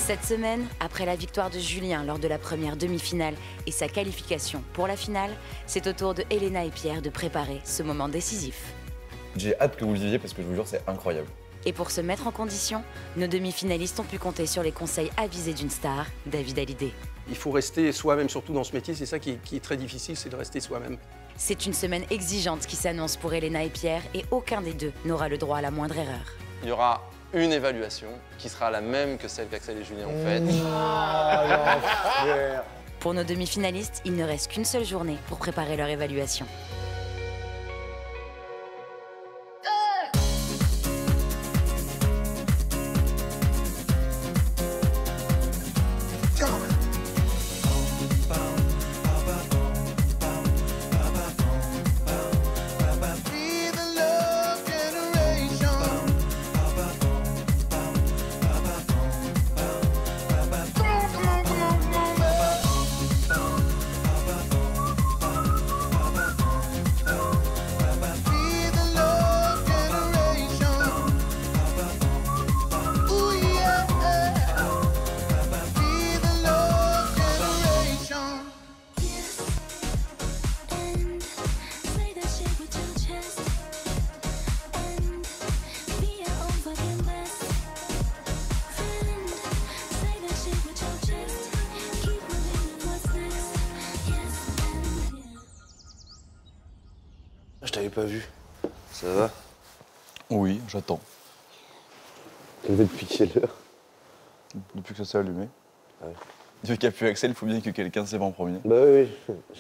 Cette semaine, après la victoire de Julien lors de la première demi-finale et sa qualification pour la finale, c'est au tour de Elena et Pierre de préparer ce moment décisif. J'ai hâte que vous le viviez parce que je vous jure, c'est incroyable. Et pour se mettre en condition, nos demi-finalistes ont pu compter sur les conseils avisés d'une star, David Hallyday. Il faut rester soi-même, surtout dans ce métier, c'est ça qui est très difficile, c'est de rester soi-même. C'est une semaine exigeante qui s'annonce pour Elena et Pierre et aucun des deux n'aura le droit à la moindre erreur. Il y aura une évaluation qui sera la même que celle qu'Axel et Julien ont faite. Pour nos demi-finalistes, il ne reste qu'une seule journée pour préparer leur évaluation. Je t'avais pas vu. Ça va? Oui, j'attends. Depuis quelle heure? Depuis que ça s'est allumé. Ah ouais. Depuis qu'il n'y a plus Axel, il faut bien que quelqu'un se lève en premier. Bah oui,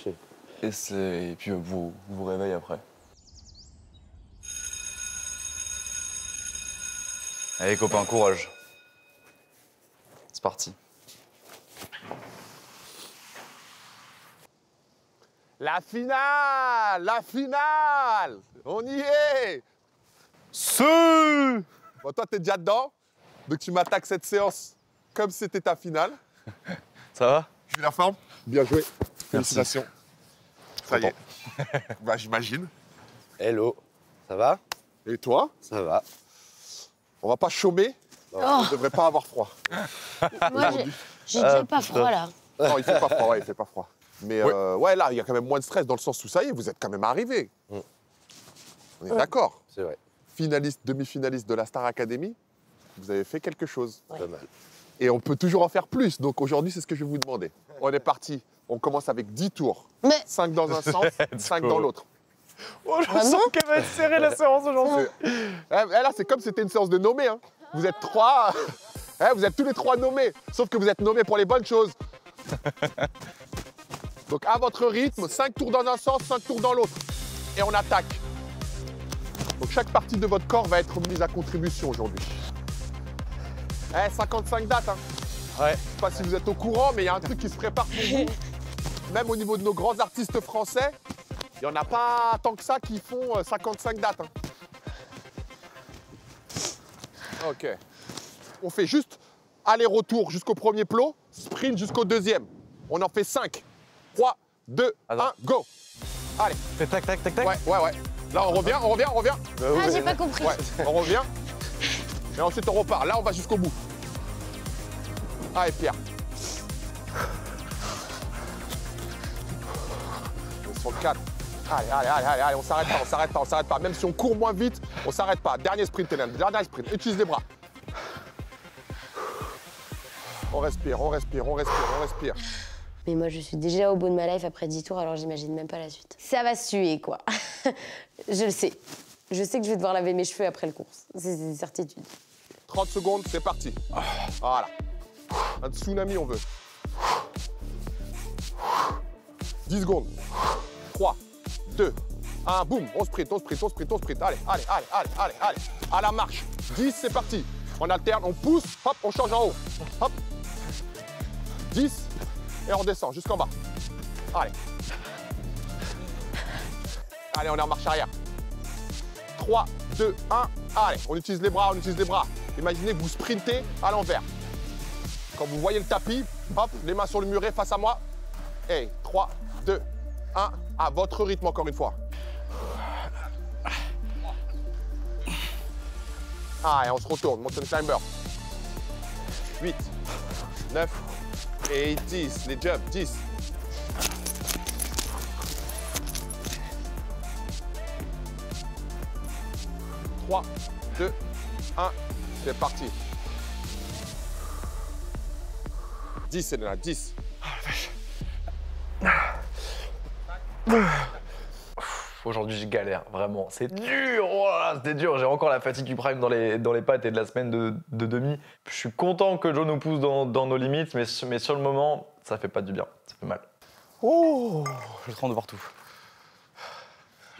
oui. Et puis vous réveillez après. Allez copains, courage. C'est parti. La finale! La finale! On y est! Bon, toi, t'es déjà dedans, donc tu m'attaques cette séance comme si c'était ta finale. Ça va? Je suis la forme. Bien joué. Félicitations. Ça y est. Bah, j'imagine. Hello. Ça va? Et toi? Ça va. On va pas chômer. On devrait pas avoir froid. Moi, j'ai déjà pas froid, là. Non, il fait pas froid, ouais, il fait pas froid. Mais ouais, là, il y a quand même moins de stress dans le sens où ça y est, vous êtes quand même arrivés. On est d'accord? C'est vrai. Finaliste, demi-finaliste de la Star Academy, vous avez fait quelque chose. Ouais. Pas mal. Et on peut toujours en faire plus. Donc aujourd'hui, c'est ce que je vais vous demander. On est parti. On commence avec 10 tours. Mais 5 dans un sens, 5 dans l'autre. Oh, je sens qu'elle va être serrée la séance aujourd'hui. Là, c'est comme si c'était une séance de nommés. Hein. Vous êtes 3. Vous êtes tous les 3 nommés. Sauf que vous êtes nommés pour les bonnes choses. Donc à votre rythme, 5 tours dans un sens, 5 tours dans l'autre. Et on attaque. Donc chaque partie de votre corps va être mise à contribution aujourd'hui. 55 dates. Hein. Ouais. Je sais pas si vous êtes au courant, mais il y a un truc qui se prépare pour vous. Même au niveau de nos grands artistes français, il n'y en a pas tant que ça qui font 55 dates. Hein. Ok. On fait juste aller-retour jusqu'au premier plot, sprint jusqu'au deuxième. On en fait 5. 3, 2, 1, go. Allez. Fais tac, tac, tac, tac. Ouais. Là, on revient. Ah, j'ai pas compris. Ouais, on revient. Et ensuite, on repart. Là, on va jusqu'au bout. Allez, Pierre. On est sur le 4. Allez, on s'arrête pas. Même si on court moins vite, on s'arrête pas. Dernier sprint, Hélène. Dernier sprint. Utilise les bras. On respire. Mais moi, je suis déjà au bout de ma life après 10 tours, alors j'imagine même pas la suite. Ça va suer, quoi. Je le sais. Je sais que je vais devoir laver mes cheveux après le course. C'est une certitude. 30 secondes, c'est parti. Voilà. Un tsunami, on veut. 10 secondes. 3, 2, 1, boum. On sprint. Allez. À la marche. 10, c'est parti. On alterne, on pousse, hop, on change en haut. Hop. 10, et on redescend jusqu'en bas. Allez, on est en marche arrière. 3, 2, 1, allez, on utilise les bras. Imaginez que vous sprintez à l'envers. Quand vous voyez le tapis, hop, les mains sur le muret face à moi. Et 3, 2, 1, à votre rythme encore une fois. Et on se retourne, mountain climber. 8, 9 et 10. Les jumps, 10. 3, 2, 1. C'est parti. 10, Elena, 10. Aujourd'hui, je galère, vraiment. C'est dur, oh là là, c'était dur. J'ai encore la fatigue du prime dans les pattes et de la semaine de demi. Je suis content que Joe nous pousse dans nos limites, mais sur le moment, ça fait pas du bien. Ça fait mal. Oh, je tremble de partout.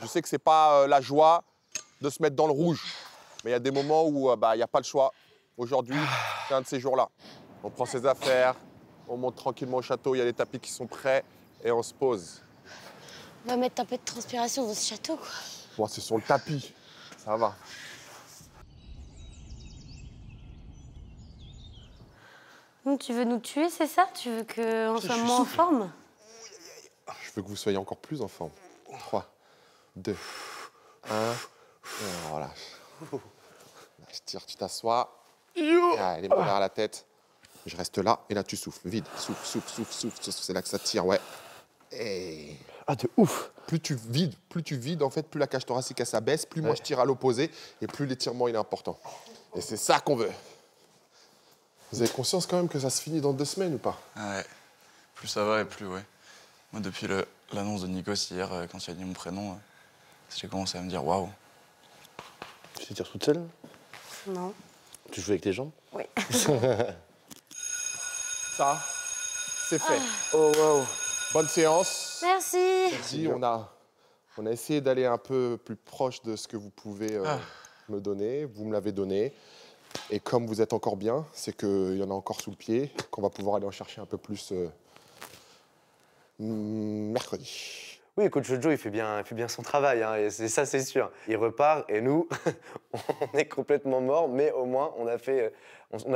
Je sais que c'est pas la joie de se mettre dans le rouge, mais il y a des moments où il n'y a pas le choix. Aujourd'hui, c'est un de ces jours-là. On prend ses affaires, on monte tranquillement au château, il y a les tapis qui sont prêts et on se pose. On va mettre un peu de transpiration dans ce château, quoi. Bon, c'est sur le tapis, ça va. Donc, tu veux nous tuer, c'est ça? Tu veux qu'on soit moins en forme? Je veux que vous soyez encore plus en forme. 3, 2, 1. Voilà. Je tire, tu t'assois. Allez, mains derrière la tête. Je reste là et là tu souffles. Vide. Souffle, souffle, souffle, souffle. C'est là que ça tire, ouais. Et... Ah, de ouf. Plus tu vides, en fait, plus la cage thoracique elle s'abaisse, plus moi je tire à l'opposé et plus l'étirement il est important. Et c'est ça qu'on veut. Vous avez conscience quand même que ça se finit dans 2 semaines ou pas? Ouais. Plus ça va et plus, ouais. Moi, depuis l'annonce de Nikos hier, quand il a dit mon prénom, j'ai commencé à me dire waouh. Tu t'étires toute seule? Non. Tu joues avec tes jambes? Oui. Ça, c'est fait. Oh, waouh. Bonne séance. Merci. Merci. On a essayé d'aller un peu plus proche de ce que vous pouvez me donner. Vous me l'avez donné. Et comme vous êtes encore bien, c'est qu'il y en a encore sous le pied, qu'on va pouvoir aller en chercher un peu plus mercredi. Oui, coach Joe, il fait bien son travail, hein, et ça, c'est sûr. Il repart et nous, on est complètement morts, mais au moins, on a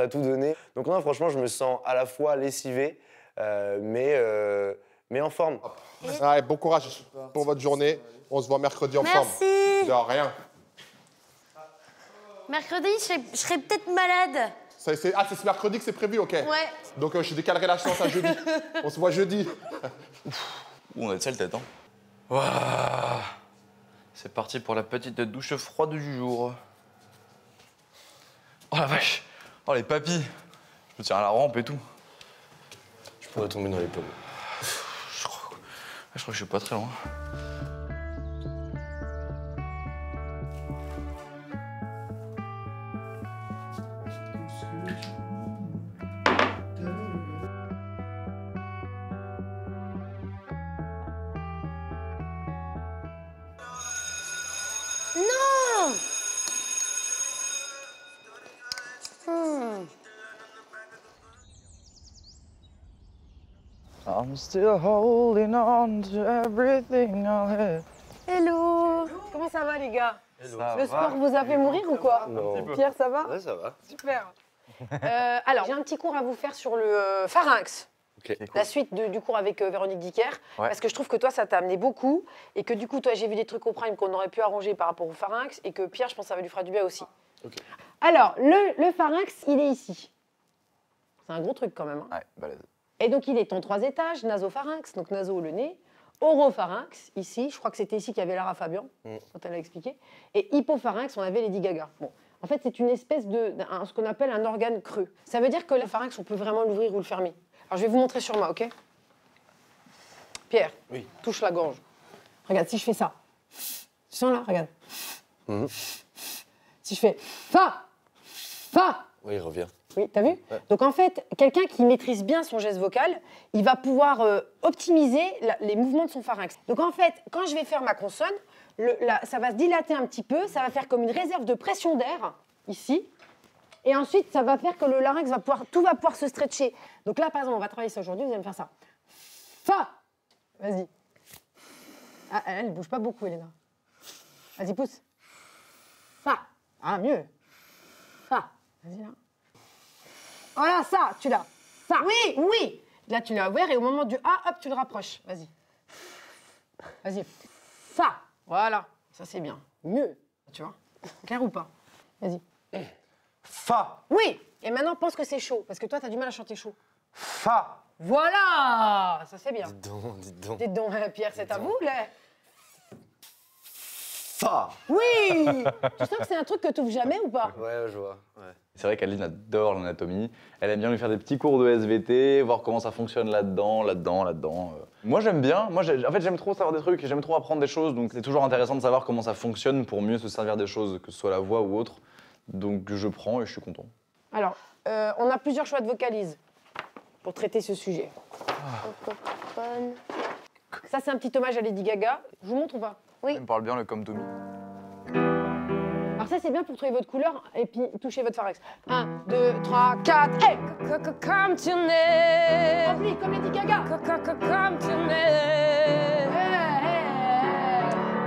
tout donné. Donc non, franchement, je me sens à la fois lessivé, mais en forme. Ouais, bon courage pour votre journée. On se voit mercredi en forme. Merci. De rien. Mercredi, je serai peut-être malade. C'est ce mercredi que c'est prévu, ok? Ouais. Donc je décalerai la séance à jeudi. On se voit jeudi. On a de sale tête, hein. Waouh. C'est parti pour la petite douche froide du jour. Oh la vache. Oh les papilles. Je me tiens à la rampe et tout. Je pourrais tomber dans les pommes. Je crois que je suis pas très loin. Non. I'm still holding on to everything I had. Hello. Comment ça va, les gars? Ça Le sport vous a fait mourir ou quoi? Non. Pierre, ça va? Ouais, ça va. Super. Alors, j'ai un petit cours à vous faire sur le pharynx. Ok. La suite du cours avec Véronique Dicker. Ouais. Parce que je trouve que toi, ça t'a amené beaucoup. Et que du coup, toi, j'ai vu des trucs au prime qu'on aurait pu arranger par rapport au pharynx. Et que Pierre, je pense que ça lui fera du bien aussi. Ok. Alors, le pharynx, il est ici. C'est un gros truc quand même. Hein. Ouais, balèze. Et donc, il est en 3 étages. Nasopharynx, donc naso, le nez. Oropharynx, ici. Je crois que c'était ici qu'il y avait Lara Fabian, quand elle a expliqué. Et hypopharynx, on avait Lady Gaga. Bon. En fait, c'est une espèce ce qu'on appelle un organe creux. Ça veut dire que le pharynx, on peut vraiment l'ouvrir ou le fermer. Alors, je vais vous montrer sur moi, OK? Pierre, Oui. touche la gorge. Regarde, si je fais ça. Tu sens là? Regarde. Si je fais fa, fa. Oui, il revient. Oui, t'as vu? Ouais. Donc, en fait, quelqu'un qui maîtrise bien son geste vocal, il va pouvoir optimiser les mouvements de son pharynx. Donc, en fait, quand je vais faire ma consonne, ça va se dilater un petit peu, ça va faire comme une réserve de pression d'air, ici. Et ensuite, ça va faire que le larynx tout va pouvoir se stretcher. Donc là, par exemple, on va travailler ça aujourd'hui, vous allez me faire ça. Fa. Vas-y. Ah, elle ne bouge pas beaucoup, Elena. Vas-y, pousse. Fa. Ah, mieux. Fa. Vas-y, là. Voilà, ça, tu l'as. Ça. Oui, oui. Là, tu l'as ouvert et au moment du A, hop, tu le rapproches. Vas-y. Vas-y. Fa. Voilà. Ça, c'est bien. Mieux. Tu vois? Clair ou pas? Vas-y. Fa. Oui. Et maintenant, pense que c'est chaud. Parce que toi, tu as du mal à chanter chaud. Fa. Voilà, ça c'est bien. Dites donc. Dites donc, Pierre, c'est à vous, là. Fa. Oui. Tu sens que c'est un truc que tu ouvres jamais ou pas? Ouais, je vois. Ouais. C'est vrai qu'Aline adore l'anatomie. Elle aime bien lui faire des petits cours de SVT, voir comment ça fonctionne là-dedans. Moi, j'aime bien. En fait, j'aime trop savoir des trucs, j'aime trop apprendre des choses. Donc, c'est toujours intéressant de savoir comment ça fonctionne pour mieux se servir des choses, que ce soit la voix ou autre. Donc, je prends et je suis content. Alors, on a plusieurs choix de vocalises pour traiter ce sujet. Ça, c'est un petit hommage à Lady Gaga. Je vous montre ou pas? Oui. Elle me parle bien le Come to Me. Alors ça, c'est bien pour trouver votre couleur et puis toucher votre pharynx. 1, 2, 3, 4, hey! Comme tu n'es. Remplis, comme Lady Gaga. Comme tu n'es.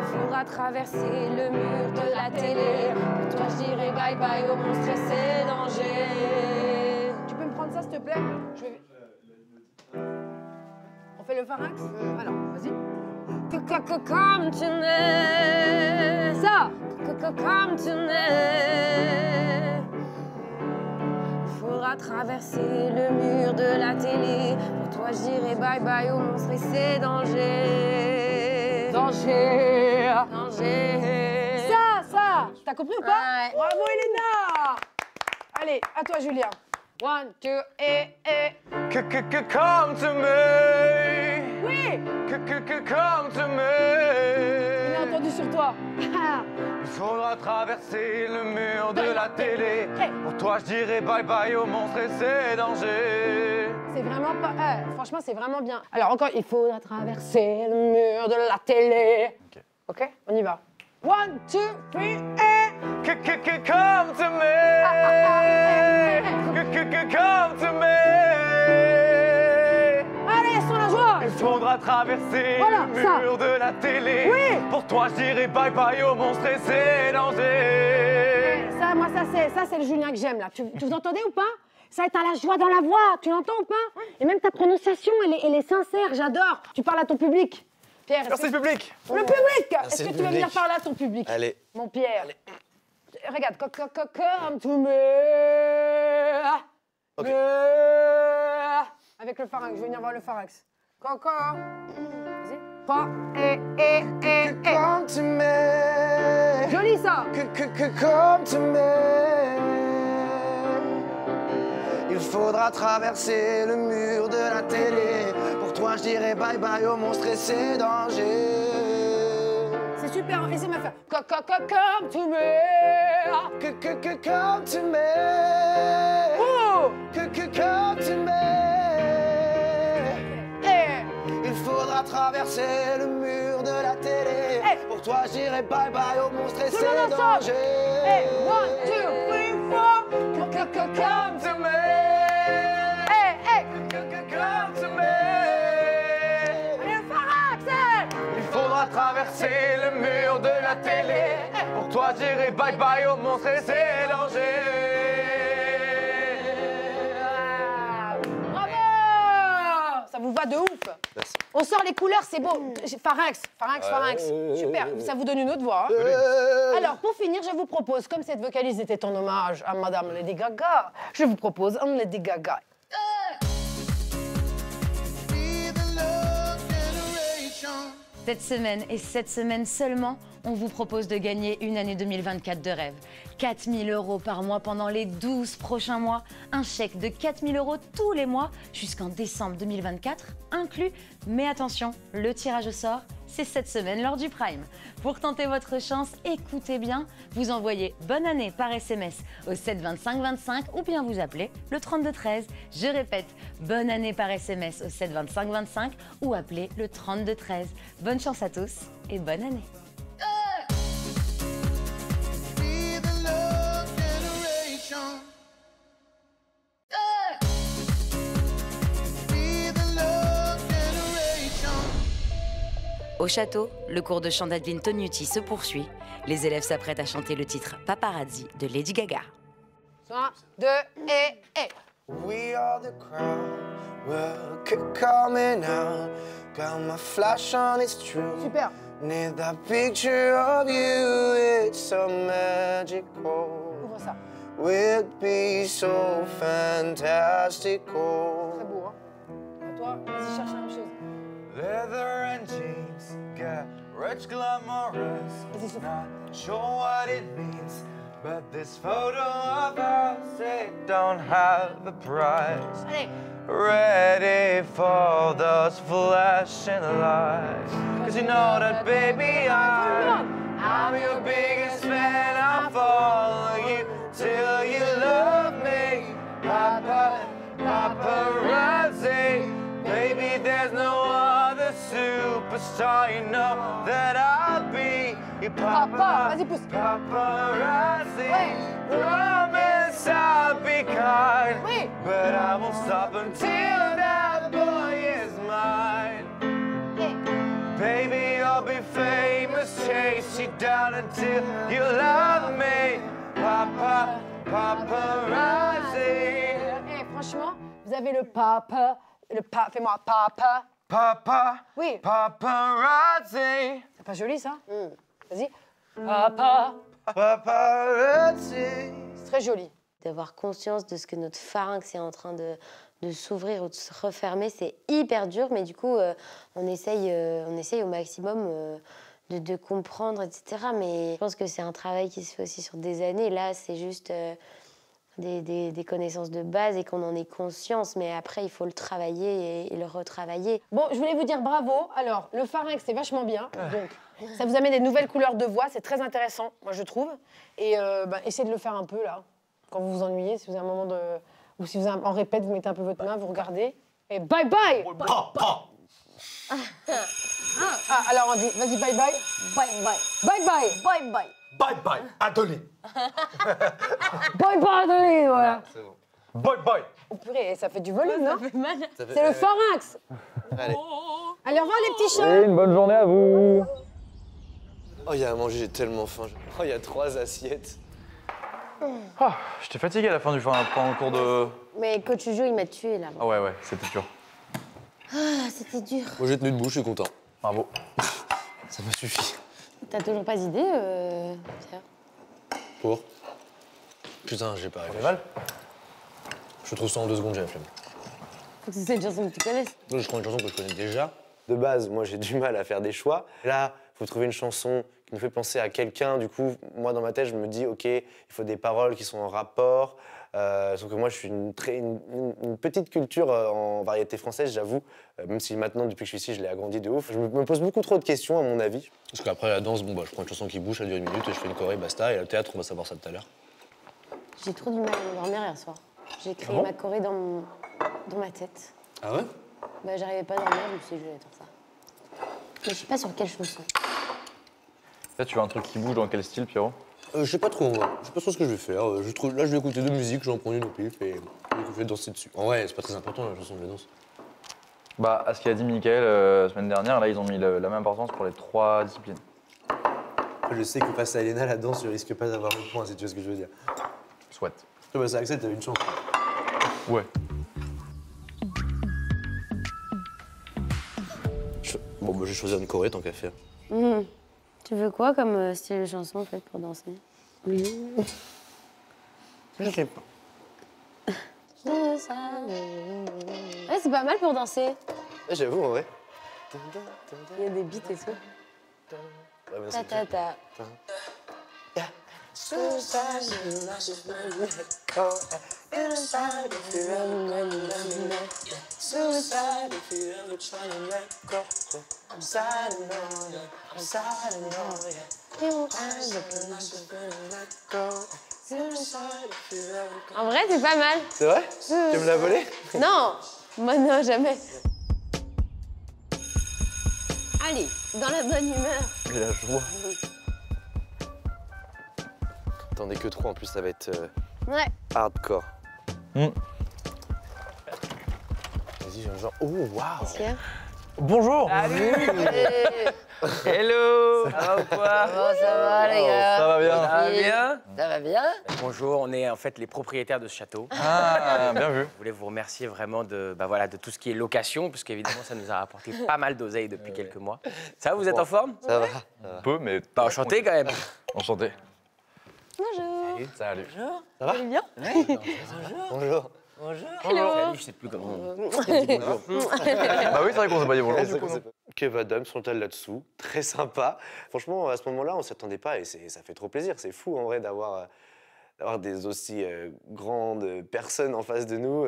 Faudra traverser le mur de la télé. Pour toi, je dirais bye bye au monstre et ses dangers. Tu peux me prendre ça, s'il te plaît? Je vais... On fait le pharynx? Alors, vas-y. Comme tu n'es. Ça! Comme tu n'es. Faudra traverser le mur de la télé. Pour toi, je dirais bye bye au monstre et ses dangers. Danger! Danger. Ça! T'as compris ou pas? Ouais. Bravo, Elena! Allez, à toi, Julien. 1, 2, et... Come to me. Oui! Come to me. On a entendu sur toi. Il faudra traverser le mur de la télé. Hey. Pour toi, je dirais bye bye au monstre et ses dangers. C'est vraiment pas... franchement, c'est vraiment bien. Alors encore, il faudra traverser le mur de la télé. Ok, on y va. 1, 2, 3, et... Come to me. Come to me. Allez, sur la joie! Il faudra traverser Voilà, le ça. mur de la télé. Oui. Pour toi, je dirais bye bye au monstre et ses dangers. Ça, moi, ça c'est le Julien que j'aime, là. Vous entendez ou pas? Ça, t'as la joie dans la voix, tu l'entends ou pas? Et même ta prononciation, elle est sincère, j'adore. Tu parles à ton public. Pierre, Merci le public. le public! Est-ce le que tu veux venir public. parler à ton public? Allez. Mon Pierre. Allez. Regarde, comme to me. Ok. Avec le pharynx, je vais venir voir le pharynx. Coco. Vas-y. Pas, et. Come to me. Joli ça. Come to me. Il faudra traverser le mur de la télé. Pour toi, je dirais bye bye au monstre et ses dangers. C'est super, laissez-moi faire. Come to me. Come to me. Oh. Come to me. Il faudra traverser le mur de la télé. Hey. Pour toi, je dirais bye bye au monstre et Tout ses le monde ensemble. dangers. Hey, 1, 2, 3, 4. Come to me. Hey. Come to me. Allez, le pharynx, hey. Il faudra traverser le mur de la télé. Pour toi, je dirais bye bye au monstre et ses dangers. Bravo! Ça vous va de ouf. Merci. On sort les couleurs, c'est beau. Pharynx. Super, ça vous donne une autre voix. Hein. Alors, pour finir, je vous propose, comme cette vocalise était en hommage à Madame Lady Gaga, je vous propose un Lady Gaga. Cette semaine et cette semaine seulement, on vous propose de gagner une année 2024 de rêve. 4 000 € par mois pendant les 12 prochains mois. Un chèque de 4 000 € tous les mois jusqu'en décembre 2024 inclus. Mais attention, le tirage au sort, c'est cette semaine lors du Prime. Pour tenter votre chance, écoutez bien, vous envoyez bonne année par SMS au 7 25 25 ou bien vous appelez le 32 13. Je répète, bonne année par SMS au 7 25 25 ou appelez le 32 13. Bonne chance à tous et bonne année. Au château, le cours de chant d'Adeline Tognuti se poursuit. Les élèves s'apprêtent à chanter le titre Paparazzi de Lady Gaga. 1, 2, et... We are the crowd, we're coming out. Got my flash on, it's true. Super. Need that picture of you, it's so magical. Ouvre ça. will be so fantastical. Très beau, hein. À toi, vas-y, cherche la même chose. Leather and jeans, get rich glamorous. Vas-y, souffle. Not sure what it means, but this photo of us, it don't have a price. Allez. Ready for those flashing lights. Cause you know that, baby, I'm your biggest fan. I'll follow you till you love me. Paparazzi. Baby, there's no other superstar. You know that I'll be your Papa, vas-y, pousse. paparazzi. Ouais. Promise I'll be kind. Oui. But I won't stop until that boy is mine. Baby, I'll be famous, chase you down until you love me. Paparazzi. Eh, franchement, vous avez le papa, fais-moi papa. Papa, Oui. paparazzi. C'est pas joli, ça? Vas-y. Papa. Paparazzi. C'est très joli. D'avoir conscience de ce que notre pharynx est en train de s'ouvrir ou de se refermer, c'est hyper dur, mais du coup, on essaye au maximum de comprendre, etc. Mais je pense que c'est un travail qui se fait aussi sur des années. Là, c'est juste des connaissances de base et qu'on en ait conscience, mais après, il faut le travailler et le retravailler. Bon, je voulais vous dire bravo. Alors, le pharynx, c'est vachement bien. Donc, ça vous amène des nouvelles couleurs de voix. C'est très intéressant, moi, je trouve. Et essayez de le faire un peu, là, quand vous vous ennuyez, si vous avez un moment de... Ou si vous avez en répète, vous mettez un peu votre main, vous regardez. Et bye bye. Ah, alors on dit, vas-y, bye bye. Bye bye. Bye bye. Bye bye. Bye bye, Adolé. Bye bye, allez, voilà. Bye bye. Oh purée, ça fait du volume, non? Ça fait- C'est le pharynx. Allez. Allez, au revoir les petits chats. Une bonne journée à vous. Oh, il y a à manger, j'ai tellement faim. Oh, il y a 3 assiettes. Ah, j'étais fatigué à la fin du pendant le cours de... Mais coach Jojo, il m'a tué, là. Ah ouais, c'était dur. Ah, c'était dur. Moi, j'ai tenu debout, je suis content. Bravo. Ça m'a suffi. T'as toujours pas d'idée, Pierre? Pour Putain, j'ai pas Pour réfléchi. les balles. Je trouve ça en 2 secondes, j'ai la flemme. Faut que c'est une chanson que tu connaisses. Moi, je prends une chanson que je connais déjà. De base, moi, j'ai du mal à faire des choix. Là, il faut trouver une chanson qui nous fait penser à quelqu'un. Du coup, moi, dans ma tête, je me dis, OK, il faut des paroles qui sont en rapport. Sauf que moi, je suis une petite culture en variété française, j'avoue. Même si maintenant, depuis que je suis ici, je l'ai agrandi de ouf. Je me pose beaucoup trop de questions, à mon avis. Parce qu'après, la danse, bon, bah, je prends une chanson qui bouge, ça dure 1 minute, et je fais une choré, basta. Et le théâtre, on va savoir ça tout à l'heure. J'ai trop du mal à m'endormir hier soir. J'ai créé ma choré dans ma tête. Ah ouais? Bah, j'arrivais pas à dormir, je me suis dit, je vais faire ça. Mais je sais pas sur quelle chanson. Là, tu veux un truc qui bouge dans quel style, Pierrot? Je sais pas trop, moi. Je sais pas trop ce que je vais faire. Là, je vais écouter 2 musiques, j'en prends une au pif et je vais danser dessus. En vrai, c'est pas très important, la chanson de la danse. Bah, à ce qu'il a dit Mickaël la semaine dernière, là, ils ont mis la même importance pour les 3 disciplines. Je sais que face à Elena, la danse, je risque pas d'avoir le point, si tu vois ce que je veux dire. Soit. Bah, ça, Axel, t'avais une chance. Ouais. Bon, bah, je vais choisir une choré, tant qu'à faire. Tu veux quoi comme style de chanson, en fait, pour danser? Je sais pas. Ouais, c'est pas mal pour danser. Ouais, j'avoue, en vrai. Il y a des beats et tout. Ouais, bah, Ta c'est ta ta. En vrai, c'est pas mal. C'est vrai? Tu me l'as volé? Non, moi non, jamais. Allez, dans la bonne humeur. Et la joie. T'en es que 3, en plus, ça va être Ouais. hardcore. Mm. Vas-y, j'ai un genre... Oh, waouh! Qu'est-ce qu'il y a? Bonjour. Salut. Hello. Ça va ou quoi? Comment ça va, les gars? Ça va bien. Ça va bien? Ça va bien? Bonjour, on est en fait les propriétaires de ce château. Ah, bien vu. Je voulais vous remercier vraiment de tout ce qui est location, parce qu'évidemment, ça nous a rapporté pas mal d'oseille depuis quelques mois. Ça va, vous êtes en forme? Ça va. Un peu, mais... Bah, enchanté quand même. Enchanté. Bonjour. Salut. Bonjour. Ça va? Vous allez bien? Bonjour. Bonjour. Salut, je sais plus comment. Bah oui, c'est vrai qu'on s'est pas dit bonjour du coup. non. Kev Adams, Chantal là-dessous, très sympa. Franchement, à ce moment-là, on s'y attendait pas et ça fait trop plaisir. C'est fou en vrai d'avoir des aussi grandes personnes en face de nous.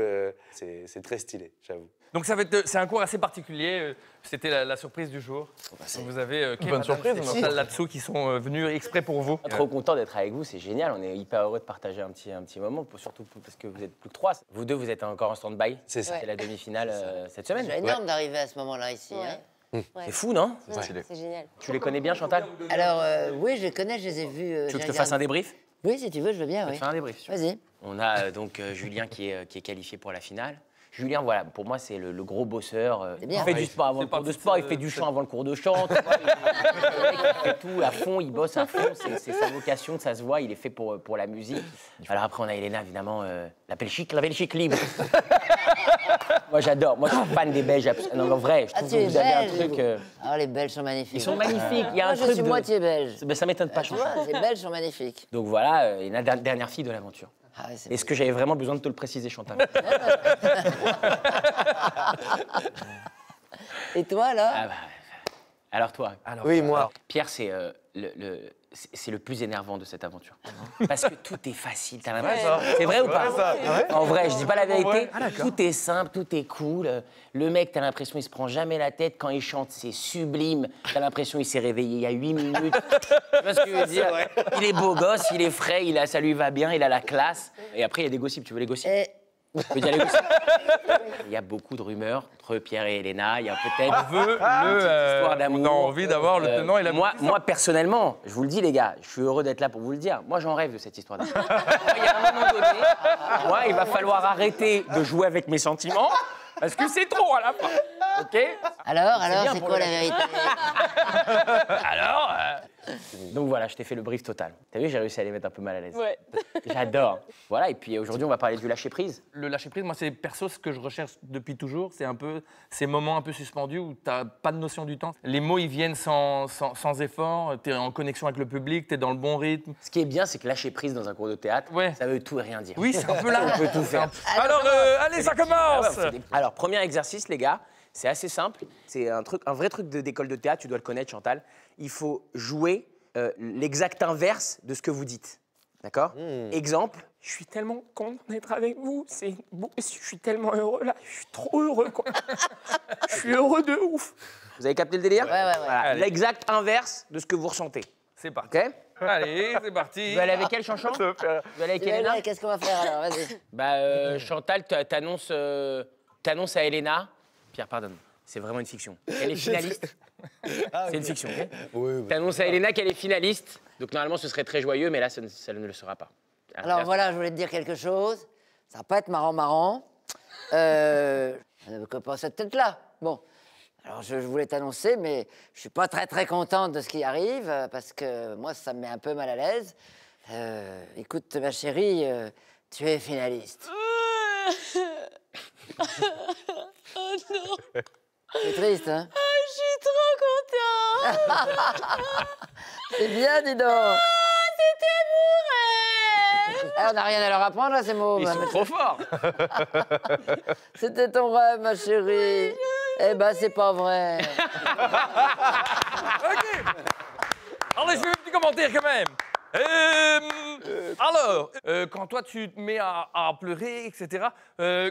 C'est très stylé, j'avoue. Donc c'est un cours assez particulier. C'était la surprise du jour. Donc vous avez Kev Adams et Chantal là-dessous qui sont venus exprès pour vous. Trop content d'être avec vous, c'est génial. On est hyper heureux de partager un petit moment, surtout parce que vous êtes plus que 3. Vous deux, vous êtes encore en stand-by. C'est ça. C'est la demi-finale cette semaine. C'est énorme d'arriver à ce moment-là ici. Ouais. Hein. C'est fou, non? C'est génial. Tu les connais bien, Chantal? Alors, oui, je les connais, je les ai vus. Tu veux que je te fasse un débrief? Oui, si tu veux, je veux bien, Je oui. te fais un débrief. Vas-y. On a donc Julien qui est qualifié pour la finale. Julien, voilà, pour moi, c'est le gros bosseur. C'est bien. Il fait du sport avant le cours de sport, il fait du chant avant le cours de chant. Tu vois, il fait tout à fond, il bosse à fond. C'est sa vocation, ça se voit, il est fait pour la musique. Alors après, on a Elena, évidemment, la Belgique libre. Moi, j'adore. Moi, je suis fan des Belges. Non, en vrai, je trouve tu que es vous avez un belge. truc... Ah, les Belges sont magnifiques. Ils sont magnifiques. Il y a un Moi, truc je suis de... moitié belge. Ben, ça m'étonne pas, Tu Chantal. vois, les Belges sont magnifiques. Donc voilà, Elena, dernière fille de l'aventure. Ah, ouais, c'est Est-ce que j'avais vraiment besoin de te le préciser, Chantal? Et toi, là? Ah bah, alors toi, Oui, moi. Pierre, c'est le plus énervant de cette aventure. Parce que tout est facile, t'as l'impression. C'est vrai ou pas? En vrai, je dis pas la vérité. Tout est simple, tout est cool. Le mec, t'as l'impression il se prend jamais la tête. Quand il chante, c'est sublime. T'as l'impression il s'est réveillé il y a 8 minutes. Tu vois ce que je veux dire? Il est beau gosse, il est frais, ça lui va bien, il a la classe. Et après, il y a des gossips. Tu veux les gossips? Tu veux dire les gossips? Il y a beaucoup de rumeurs entre Pierre et Elena. Il y a peut-être On veut histoire d'amour. on a envie d'avoir le tenant et la moi, personnellement, je vous le dis, les gars, je suis heureux d'être là pour vous le dire. Moi, j'en rêve de cette histoire d'amour. Il y a un moment donné, moi, il va falloir arrêter de jouer avec mes sentiments parce que c'est trop à la fin. OK? Alors, bien c'est pour quoi le- la vérité? Alors Donc voilà, je t'ai fait le brief total. T'as vu, j'ai réussi à les mettre un peu mal à l'aise. Ouais. J'adore. Voilà, et puis aujourd'hui, on va parler du lâcher-prise. Le lâcher-prise, moi, c'est perso ce que je recherche depuis toujours. C'est un peu ces moments un peu suspendus où tu n'as pas de notion du temps. Les mots, ils viennent sans effort. Tu es en connexion avec le public, tu es dans le bon rythme. Ce qui est bien, c'est que lâcher-prise dans un cours de théâtre, ça veut tout et rien dire. Oui, c'est un peu là. On peut tout faire. Alors, allez, ça commence. Alors, premier exercice, les gars, c'est assez simple. C'est un vrai truc d'école de théâtre, tu dois le connaître, Chantal. Il faut jouer l'exact inverse de ce que vous dites. D'accord? Exemple, je suis tellement content d'être avec vous, je suis tellement heureux là, je suis trop heureux quoi. Je suis heureux de ouf. Vous avez capté le délire? Ouais. Voilà, l'exact inverse de ce que vous ressentez. C'est parti. OK? Allez, c'est parti. Tu veux aller avec quelle chanson? Tu veux aller avec Elena? Qu'est-ce qu'on va faire alors? Vas-y. Bah, Chantal, t'annonces à Elena. Pierre, pardonne, c'est vraiment une fiction. Elle est finaliste. C'est une fiction, ok? Oui. T'annonces à Elena qu'elle est finaliste. Donc normalement, ce serait très joyeux, mais là, ça ne le sera pas. Alors voilà, je voulais te dire quelque chose. Ça va pas être marrant. Que pas cette tête-là. Bon. Alors je voulais t'annoncer, mais je suis pas très contente de ce qui arrive parce que moi, ça me met un peu mal à l'aise. Écoute, ma chérie, tu es finaliste. Oh non. C'est triste, hein? Je suis trop contente. C'est bien, dis donc. C'était mon rêve. On n'a rien à leur apprendre, là, ces mots. Ils sont trop forts. C'était ton rêve, ma chérie. Eh ben, c'est pas vrai. OK. Allez, je fais un petit commentaire quand même. Alors, quand toi tu te mets à pleurer, etc.,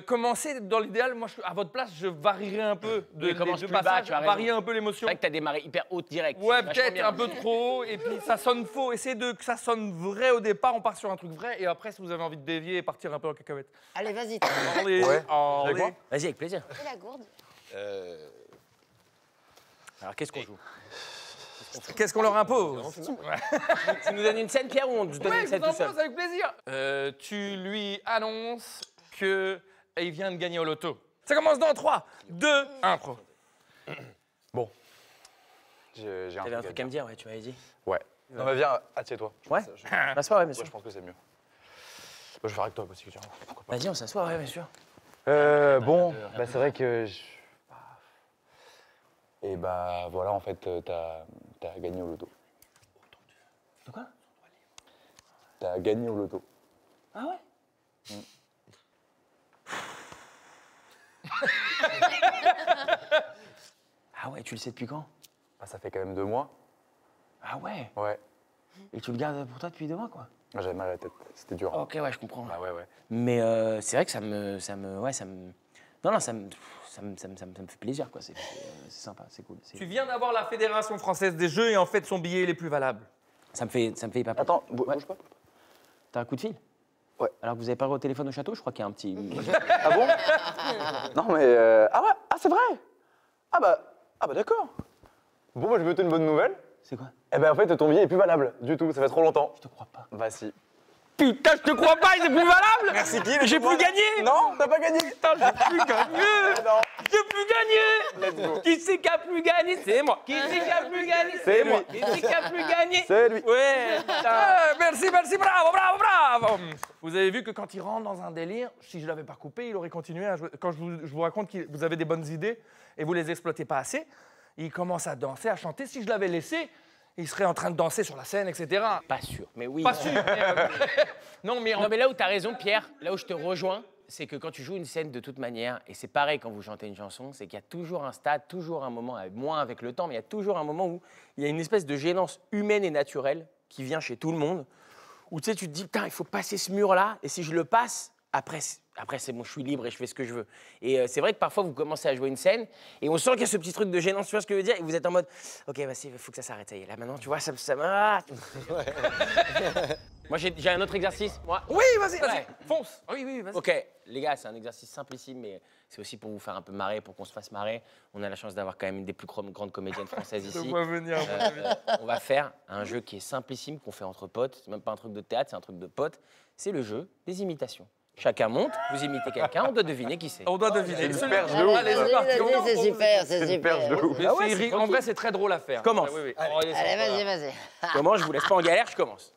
commencez dans l'idéal. Moi, à votre place, je varierais un peu Oui, commence les deux plus bas, passages, tu as raison. varier un peu l'émotion. C'est vrai que t'as démarré hyper haute direct. Ouais, C'est vachement peut-être bien. un peu trop haut, et puis ça sonne faux. Essayez que ça sonne vrai au départ, on part sur un truc vrai, et après, si vous avez envie de dévier et partir un peu en cacahuète. Allez, vas-y. Allez, Ouais. allez. Vas-y, avec plaisir. Et la gourde? Alors, qu'est-ce qu'on joue? Qu'est-ce qu'on leur impose? Tu nous donnes une scène, Pierre, ou on te donne Ouais, une je scène vous tout seul? impose avec plaisir. Tu lui annonces qu'il vient de gagner au loto. Ça commence dans 3, 2, 1, pro. Bon. J'ai un T'avais un truc truc à me dire, ouais, tu m'avais dit. Ouais. Non, mais viens, assieds-toi. Ouais? M'assois, ouais, bien sûr. Je pense que c'est mieux. Je vais faire avec toi aussi, que tu veux. Vas-y, on s'assoit, ouais, bien sûr. Bon, bah c'est vrai que... Et bah voilà, en fait, t'as gagné au loto. De quoi? T'as gagné au loto. Ah ouais Ah ouais, tu le sais depuis quand? Ah, ça fait quand même 2 mois. Ah ouais. Ouais. Et tu le gardes pour toi depuis 2 mois, quoi? J'avais mal à la tête, c'était dur. Ok, ouais, je comprends. Ah ouais, ouais. Mais c'est vrai que ça me... Non, ça me fait plaisir, quoi. C'est sympa, c'est cool. Tu viens d'avoir la Fédération française des jeux et en fait, son billet est le plus valable. Ça me fait hyper plaisir. Attends, bouge pas. T'as un coup de fil? Ouais. Alors que vous avez pas le téléphone au château, je crois qu'il y a un petit... Ah bon? Non, mais... Ah ouais, ah c'est vrai. Ah bah d'accord. Bon, bah je vais te une bonne nouvelle. C'est quoi? Eh ben en fait, ton billet est plus valable du tout, ça fait trop longtemps. Je te crois pas. Bah si. Putain, je te crois pas, il est plus valable. Merci qui? J'ai plus gagné. Non, t'as pas gagné. Putain, j'ai plus gagné. Non. J'ai plus gagné. Let's go. Qui c'est qui a plus gagné? C'est moi. Qui c'est qui a plus gagné? C'est moi. Qui c'est qui a plus gagné? C'est lui. Ouais, putain. Merci, bravo. Vous avez vu que quand il rentre dans un délire, si je l'avais pas coupé, il aurait continué à jouer. Quand je vous raconte que vous avez des bonnes idées et vous les exploitez pas assez, il commence à danser, à chanter. Si je l'avais laissé, il serait en train de danser sur la scène, etc. Pas sûr, mais oui. Pas sûr. Non, mais là où tu as raison, Pierre, là où je te rejoins, c'est que quand tu joues une scène de toute manière, et c'est pareil quand vous chantez une chanson, c'est qu'il y a toujours un stade, toujours un moment, moins avec le temps, mais il y a toujours un moment où il y a une espèce de gênance humaine et naturelle qui vient chez tout le monde, où tu sais, tu te dis, putain, il faut passer ce mur-là, et si je le passe, après c'est bon, je suis libre et je fais ce que je veux. Et c'est vrai que parfois, vous commencez à jouer une scène, et on sent qu'il y a ce petit truc de gênance, tu vois ce que je veux dire, et vous êtes en mode, ok, bah il faut que ça s'arrête, ça y est, là maintenant, tu vois, ça Moi, j'ai un autre exercice. Moi. Oui, vas-y, Ouais. fonce. Oui, vas-y. Ok, les gars, c'est un exercice simplissime, mais c'est aussi pour vous faire un peu marrer, pour qu'on se fasse marrer. On a la chance d'avoir quand même une des plus grandes comédiennes françaises ici. Moi venir. On va faire un jeu qui est simplissime, qu'on fait entre potes. C'est même pas un truc de théâtre, c'est un truc de potes. C'est le jeu des imitations. Chacun monte, vous imitez quelqu'un, on doit deviner qui c'est. On doit deviner. C'est une perche de ouf. Allez, c'est parti. C'est super, c'est C'est une perche de super. ouf. Ah ouais, en vrai, c'est très drôle à faire. Je commence. Oui. Allez, vas-y. Je commence, je vous laisse pas en galère, je commence.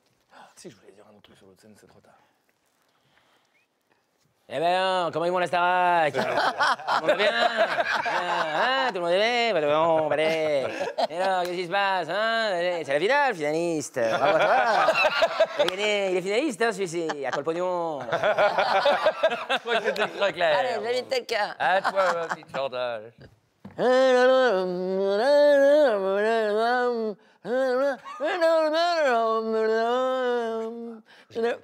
Si je voulais dire un autre truc sur l'autre scène, c'est trop tard. Eh ben, comment ils vont la Starac? Tout le monde va bien? Hein, tout le monde est bien? Bon, allez. Et alors, qu'est-ce qui se passe? Hein? C'est la finale, finaliste. Bravo à toi. Il a gagné, il est finaliste, hein, celui-ci. À toi le pognon. Je crois que c'était très clair. Allez, j'invite quelqu'un. À toi, ma petite Chantal.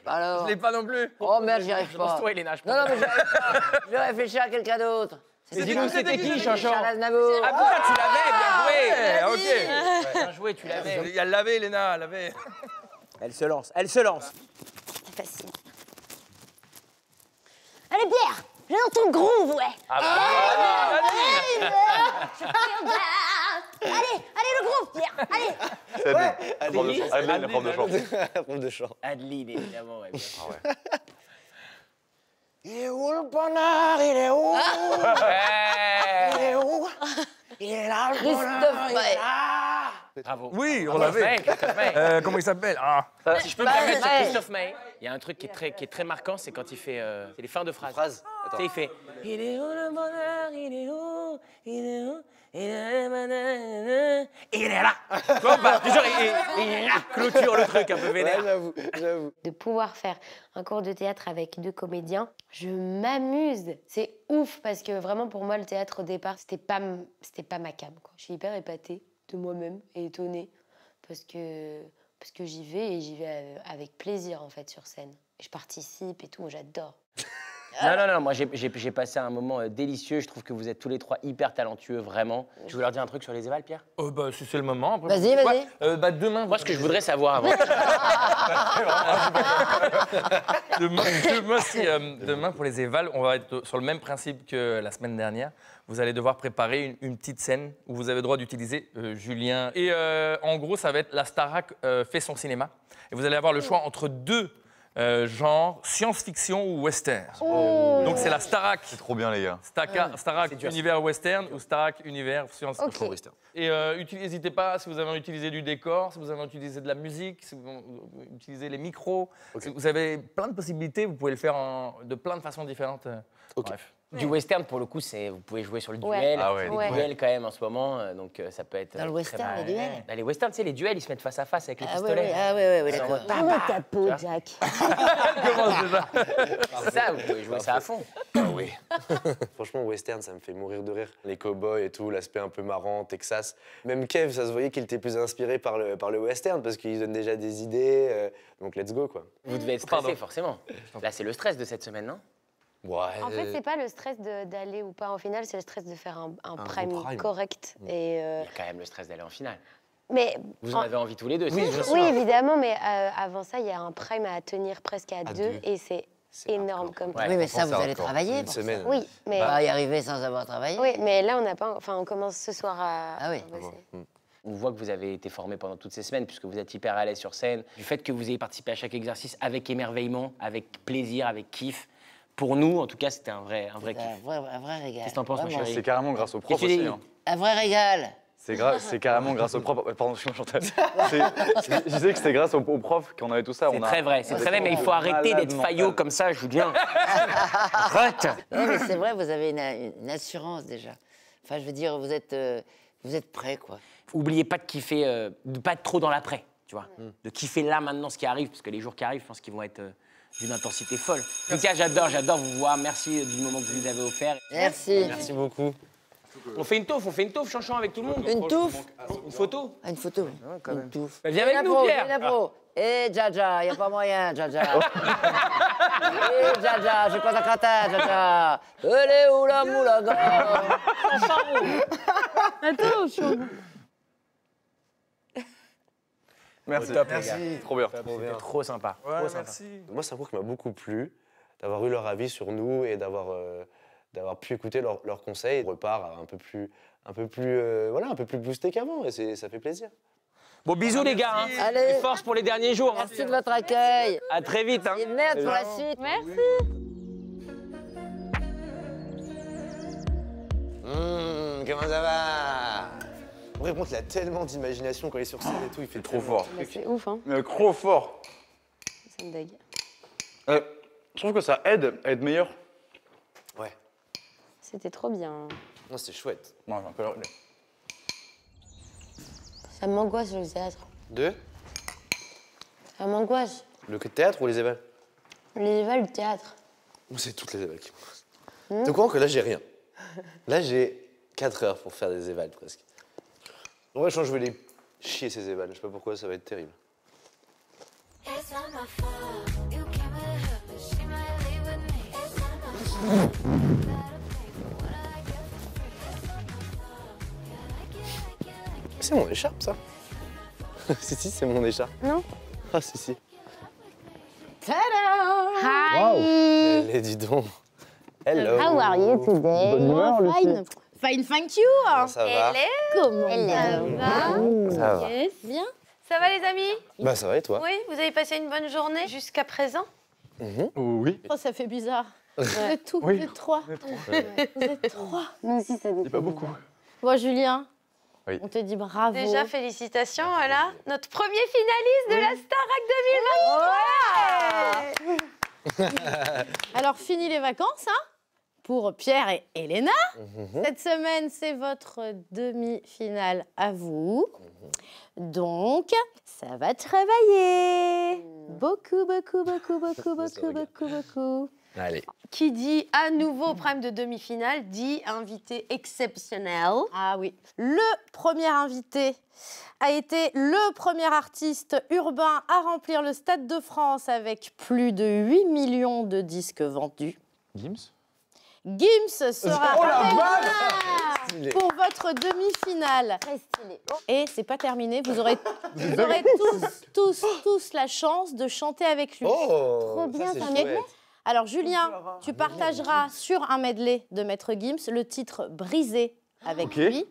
Alors. Je l'ai pas non plus. Oh merde, j'y arrive pas. Lance-toi, Elena, je Non, mais j'y arrive pas. Je vais réfléchir à quelqu'un d'autre. Mais dis-nous, c'était qui, Chanchon? Charles Aznavour. Ah putain, tu l'avais, bien joué. Ok. Bien joué, tu l'avais. Elle l'avait, Léna, elle l'avait. Elle se lance, elle se lance. C'est facile. Allez, Pierre, j'ai dans ton groove, ouais. Allez, le groove, Pierre, allez. Adeline, la prof de chant. La prof de chant. Adeline, évidemment, ouais. Bien sûr. Il est où le bonheur? Il est où? Il est où? Il est là, le bonheur. Il est là. Bravo. Oui, on l'avait. Christophe May. Comment il s'appelle? Si je peux me permettre sur Christophe May, il y a un truc qui est très marquant, c'est quand il fait c'est les fins de phrases. Tu sais, il fait il est où le bonheur? Il est où? Il est où? Il est là. Il clôture le truc un peu vénère. J'avoue. De pouvoir faire un cours de théâtre avec 2 comédiens, je m'amuse. C'est ouf parce que vraiment pour moi le théâtre au départ c'était pas ma came, quoi. Je suis hyper épatée de moi-même et étonnée parce que j'y vais avec plaisir en fait sur scène. Et je participe et tout, j'adore. Non, moi j'ai passé un moment délicieux. Je trouve que vous êtes tous les 3 hyper talentueux, vraiment. Tu veux leur dire un truc sur les évals, Pierre? Bah, si c'est le moment. Après, Vas-y. bah, demain. Moi, ce que je voudrais savoir avant. Demain, pour les évals, on va être sur le même principe que la semaine dernière. Vous allez devoir préparer une petite scène où vous avez le droit d'utiliser Julien. Et en gros, ça va être la Starac fait son cinéma. Et vous allez avoir le choix entre 2 genre science-fiction ou western. Donc c'est la Starac. C'est trop bien, les gars. Starac univers western ou Starac univers science-fiction. Ok. Et n'hésitez pas, si vous avez utilisé du décor, si vous avez utilisé de la musique, si vous utilisez les micros, si vous avez plein de possibilités, vous pouvez le faire de plein de façons différentes. Bref. Du western, pour le coup, vous pouvez jouer sur le Ouais. duel. Ah ouais, Les duels, quand même, en ce moment. Donc, ça peut être. Dans le western, très les mal. duels Dans les westerns, tu sais, les duels, ils se mettent face à face avec les Ah pistolets. ouais, d'accord. Comment ta peau, Jack? Comment c'est ça? C'est ça, vous pouvez jouer ça à fond. Franchement, western, ça me fait mourir de rire. Les cow-boys et tout, l'aspect un peu marrant, Texas. Même Kev, ça se voyait qu'il était plus inspiré par le western parce qu'il donne déjà des idées. Donc let's go, quoi. Vous devez être stressé, forcément. Là, c'est le stress de cette semaine, non? Ouais. En fait, c'est pas le stress d'aller ou pas en finale, c'est le stress de faire un prime, prime. correct. Et, Il y a quand même le stress d'aller en finale. mais Vous en avez envie tous les deux, oui, c'est sûr. oui, évidemment, mais avant ça, il y a un prime à tenir presque à deux, et c'est énorme comme Ouais. Oui, mais ça, Pense vous à allez encore travailler une pour semaine. ça. Oui, mais Pas y arriver sans avoir travaillé. oui, mais là, on n'a pas. Enfin, on commence ce soir à. Ah oui. à bosser. On voit que vous avez été formé pendant toutes ces semaines, puisque vous êtes hyper à l'aise sur scène. Du fait que vous ayez participé à chaque exercice avec émerveillement, avec plaisir, avec kiff. Pour nous, en tout cas, c'était un vrai C'est kiff. un vrai régal. Qu'est-ce que t'en penses, mon Vraiment. chéri? C'est carrément grâce au prof Qu'est-ce que tu aussi. dis hein. Un vrai régal. C'est carrément grâce au prof. Pardon, je Chantal. Je disais que c'était grâce au prof qu'on avait tout ça. C'est très vrai, c'est très vrai, mais il faut arrêter d'être faillot comme ça, Julien. Arrête! Non, mais c'est vrai, vous avez une assurance déjà. Enfin, je veux dire, vous êtes prêts, quoi. Oubliez pas de kiffer, de pas être trop dans l'après, tu vois. De kiffer là, maintenant, ce qui arrive, parce que les jours qui arrivent, je pense qu'ils vont être d'une intensité folle. En tout cas, j'adore vous voir. Merci du moment que vous nous avez offert. Merci. Merci beaucoup. On fait une taufe, Chanchon, avec tout le monde. Une touffe. Une photo. Ah, une photo. Une touffe. Bah, viens avec nous, Pierre. Eh, Jaja, y a pas moyen, Jaja. Eh, Jaja, j'ai pas ta cata, Jaja. Elle est où la moulaga? Attends, je suis en- Merci. Merci. Trop bien. C'était trop sympa. Trop sympa. Moi, c'est un cours qui m'a beaucoup plu, d'avoir eu leur avis sur nous et d'avoir pu écouter leurs conseils. On repart un peu plus boosté qu'avant et ça fait plaisir. Bon, bisous, les gars. Hein. Allez. Et force pour les derniers jours. Hein. Merci de votre accueil. À très vite. Hein. Et merde pour la suite. Merci. Comment ça va? On répond qu'il a tellement d'imagination quand il est sur scène et tout, il fait Trop fort. Bah, c'est ouf, hein. Mais trop fort. Ça me dégue. Je trouve que ça aide à être meilleur. Ouais, C'était trop bien. non, c'est chouette. Ouais, un peu- Ça m'angoisse le théâtre. Deux, Ça m'angoisse. le théâtre ou les évals? Les évals, le théâtre. Moi, c'est toutes les évals qui m'angoissent. T'es au courant que là, j'ai rien. Là, j'ai 4 heures pour faire des évals presque. En vrai, je pense que je vais les chier ces évals. Je sais pas pourquoi, ça va être terrible. C'est mon écharpe, ça. si, c'est mon écharpe. Non. Ah, si. Hi. Allez, dis donc. Hello. How are you today? Bonne humeur, Fine. Fine, thank you. Comment ça va? Comment Ça va. Yes. Bien. Ça va les amis? Bah, ça va et toi? Oui, vous avez passé une bonne journée jusqu'à présent? Oui. Oh, ça fait bizarre. Vous êtes tous, Oui. vous êtes trois. Vous êtes trois. Nous aussi, ça C'est pas beaucoup. Bon, Julien, Oui. on te dit bravo. Déjà, félicitations, voilà. Notre premier finaliste de la Starac 2023. Alors, fini les vacances, hein, pour Pierre et Elena. Cette semaine, c'est votre demi-finale à vous. Donc, ça va travailler. Beaucoup. Allez. Qui dit à nouveau prime de demi-finale, dit invité exceptionnel. Ah oui. Le premier invité a été le premier artiste urbain à remplir le Stade de France avec plus de 8 millions de disques vendus. Gims. Gims sera Oh la avec vache nous pour votre demi-finale. Très stylé. Et c'est pas terminé, vous aurez tous la chance de chanter avec lui. Oh, Trop bien, ça, ça c'est medley. chouette. Alors Julien, tu partageras sur un medley de Maître Gims le titre Brisé avec Ok. lui.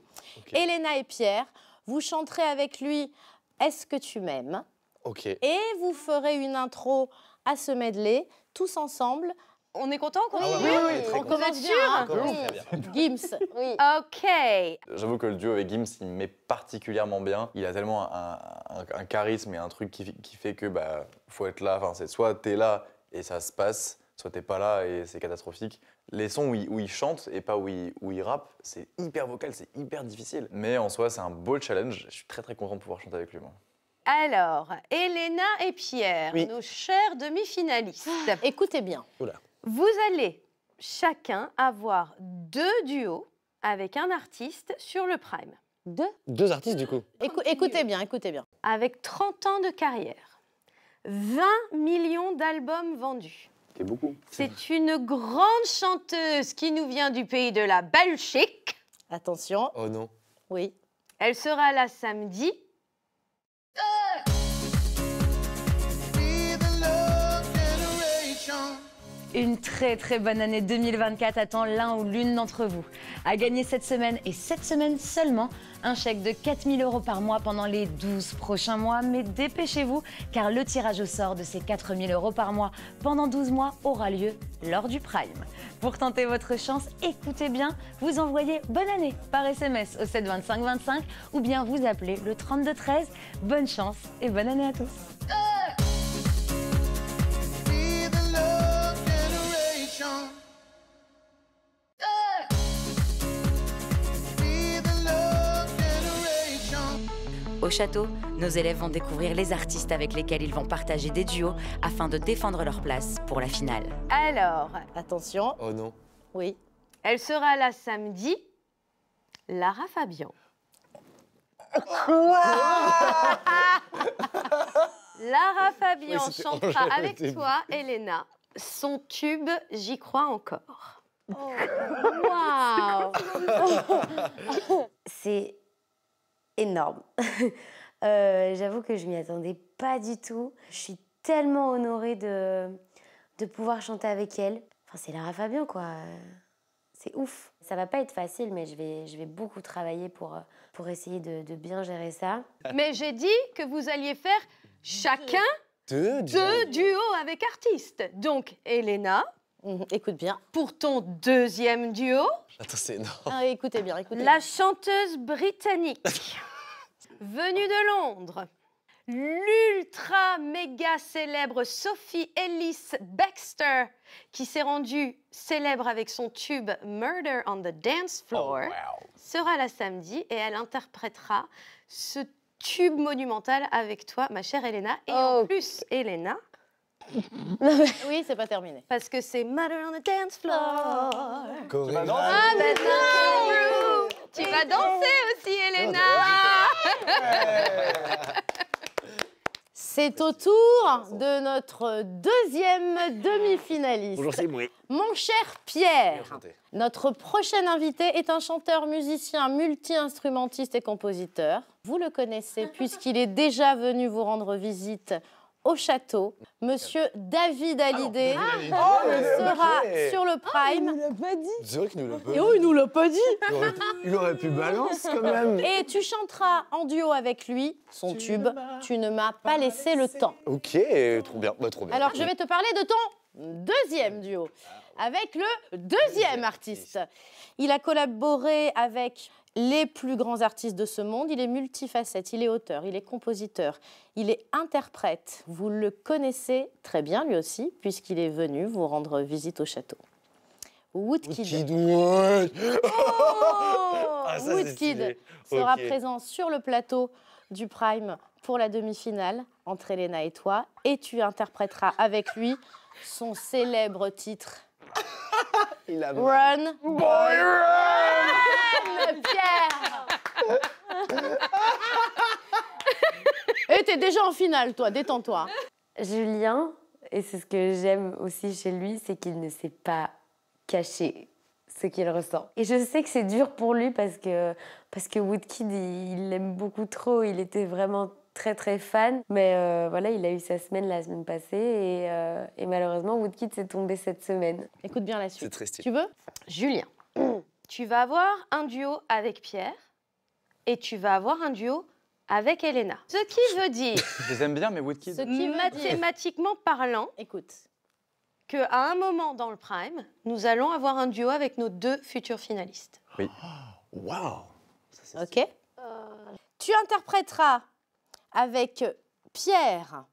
Elena et Pierre, vous chanterez avec lui Est-ce que tu m'aimes? Ok. Et vous ferez une intro à ce medley, tous ensemble. On est content qu'on Ah ouais, continue? oui, très On content. commence bien, hein. Comment très bien. Gims. Oui. Ok. J'avoue que le duo avec Gims, il me met particulièrement bien. Il a tellement un charisme et un truc qui fait que faut être là. Enfin, c'est soit t'es là et ça se passe, soit t'es pas là et c'est catastrophique. Les sons où il chante et pas où il rappe, c'est hyper vocal, c'est hyper difficile. Mais en soi, c'est un beau challenge. Je suis très très content de pouvoir chanter avec lui, moi. Alors, Elena et Pierre, Oui. nos chers demi-finalistes, Écoutez bien. vous allez chacun avoir 2 duos avec un artiste sur le Prime, 2 artistes du coup. Écoutez bien, écoutez bien. avec 30 ans de carrière, 20 millions d'albums vendus. C'est beaucoup. C'est une grande chanteuse qui nous vient du pays de la Belgique. Attention. Oh non. Oui. Elle sera là samedi. Une très très bonne année 2024 attend l'un ou l'une d'entre vous. À gagner cette semaine et cette semaine seulement, un chèque de 4 000 € par mois pendant les 12 prochains mois. Mais dépêchez-vous car le tirage au sort de ces 4 000 € par mois pendant 12 mois aura lieu lors du Prime. Pour tenter votre chance, écoutez bien, vous envoyez bonne année par SMS au 7 25 25 ou bien vous appelez le 32 13. Bonne chance et bonne année à tous. Au château, nos élèves vont découvrir les artistes avec lesquels ils vont partager des duos afin de défendre leur place pour la finale. Alors, attention. Oh non. Oui. Elle sera là samedi, Lara Fabian. Lara Fabian Oui, c'était- chantera j'avais avec été- toi, Elena, son tube J'y crois encore. Waouh. C'est énorme. J'avoue que je m'y attendais pas du tout. Je suis tellement honorée de pouvoir chanter avec elle. Enfin, c'est Lara Fabian, quoi. C'est ouf. Ça va pas être facile, mais je vais beaucoup travailler pour essayer de bien gérer ça. Mais j'ai dit que vous alliez faire chacun 2 2 duos avec artistes. Donc, Elena, écoute bien. Pour ton deuxième duo, Attends, c'est énorme. Ah, écoutez bien, écoutez la chanteuse britannique venue de Londres, l'ultra méga célèbre Sophie Ellis Bextor, qui s'est rendue célèbre avec son tube Murder on the Dance Floor, sera là samedi et elle interprétera ce tube monumental avec toi, ma chère Elena. Et en plus, Elena... Oui, c'est pas terminé. Parce que c'est Murder on the Dance Floor. Tu vas danser. Ah, ben non, tu vas danser aussi, Elena. C'est au tour de notre deuxième demi-finaliste. Bonjour, c'est moi. Mon cher Pierre, notre prochain invité est un chanteur, musicien, multi-instrumentiste et compositeur. Vous le connaissez puisqu'il est déjà venu vous rendre visite au château. Monsieur David Hallyday sera sur le Prime. Il nous l'a pas dit. C'est vrai qu'il nous l'a pas dit. Et oh, il nous l'a pas dit. Il aurait pu balancer quand même. Et tu chanteras en duo avec lui son tube « Tu ne m'as pas laissé le temps ». Ok, trop bien. Bah, trop bien. Alors, je vais te parler de ton deuxième duo, avec le deuxième artiste. Il a collaboré avec les plus grands artistes de ce monde. Il est multifacette, il est auteur, il est compositeur, il est interprète. Vous le connaissez très bien, lui aussi, puisqu'il est venu vous rendre visite au château. Woodkid. Ouais. Oh, ça, c'est Woodkid stylé. sera Ok. présent sur le plateau du Prime pour la demi-finale entre Elena et toi. Et tu interpréteras avec lui son célèbre titre Il a Run, Boy, Run, Pierre. Et t'es déjà en finale, toi, détends-toi. Julien, et c'est ce que j'aime aussi chez lui, c'est qu'il ne sait pas cacher ce qu'il ressent. Et je sais que c'est dur pour lui parce que Woodkid, il l'aime beaucoup trop. Il était vraiment très très fan. Mais voilà, il a eu sa semaine la semaine passée et malheureusement, Woodkid s'est tombé cette semaine. Écoute bien la suite. C'est très stylé. Tu veux? Julien, tu vas avoir un duo avec Pierre et tu vas avoir un duo avec Elena. Ce qui veut dire, Je les aime bien, mais Woodkid. Ce qui veut dire, mathématiquement parlant, écoute, qu'à un moment dans le Prime, nous allons avoir un duo avec nos 2 futurs finalistes. Oui. Waouh. ok. Tu interpréteras avec Pierre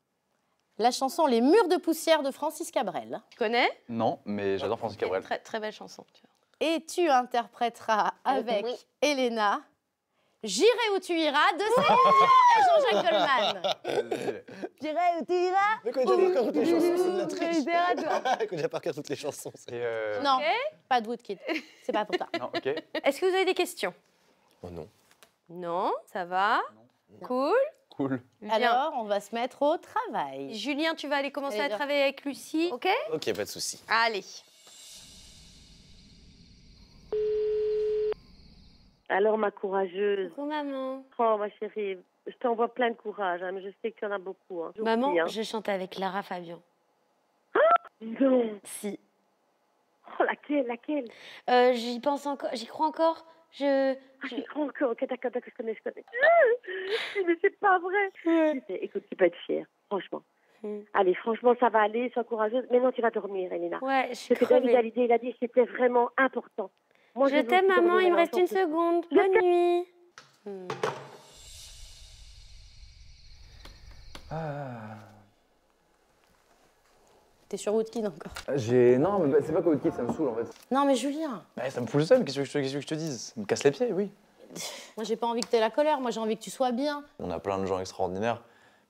la chanson Les murs de poussière de Francis Cabrel. Tu connais? Non, mais j'adore Francis Cabrel. Très, très belle chanson. Et tu interpréteras avec Elena J'irai où tu iras de Céline Dion et Jean-Jacques Goldman. J'irai où tu iras. Mais quand il dit par cœur toutes les chansons, c'est de la triche. Quand il dit par cœur toutes les chansons, c'est... Non, pas de Woodkid. C'est pas pour toi. Non, ok. Est-ce que vous avez des questions? Oh non. Non, ça va. Cool. Cool. Bien. Alors, on va se mettre au travail. Julien, tu vas aller commencer à Allez, travailler avec Lucie, ok? Ok, pas de souci. Allez. Alors, ma courageuse. Coucou, maman. Oh, ma chérie, je t'envoie plein de courage, hein, mais je sais que tu en as beaucoup. Hein. Maman, J'oublie, hein. je chante avec Lara Fabian. Non. Si. Oh, laquelle? J'y pense encore, j'y crois encore. J'y crois encore, ok, d'accord, je connais. Mais c'est pas vrai. Écoute, tu peux être fière, franchement. Allez, franchement, ça va aller, sois courageuse. Maintenant, tu vas dormir, Elena. Ouais, je suis crevée. David Hallyday, il a dit que c'était vraiment important. Moi, je t'aime, maman, il me reste une seconde. Bonne nuit. T'es sur Woodkid encore? Non, mais c'est pas que Woodkid, ça me saoule en fait. Non, mais Julien. Bah, ça me fout le seum, qu'est-ce que je te dise? Ça me casse les pieds, oui. Moi, j'ai pas envie que t'aies la colère. Moi, j'ai envie que tu sois bien. On a plein de gens extraordinaires,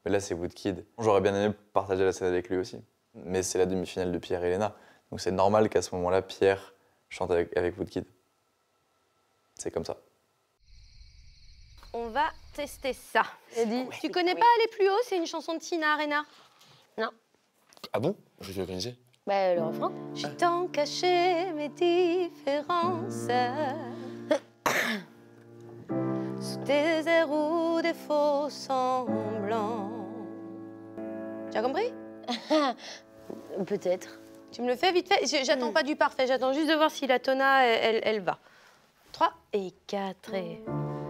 mais là, c'est Woodkid. J'aurais bien aimé partager la scène avec lui aussi. Mais c'est la demi-finale de Pierre et Elena. Donc c'est normal qu'à ce moment-là, Pierre chante avec Woodkid. C'est comme ça. On va tester ça. Tu connais pas Aller plus haut? C'est une chanson de Tina Arena. Non. Ah bon? Je vais organiser. Bah, le refrain. J'ai tant caché mes différences sous des airs ou des faux semblants. Tu as compris? Peut-être. Tu me le fais vite fait? J'attends pas du parfait, j'attends juste de voir si la tona, elle va. 3 et 4 et...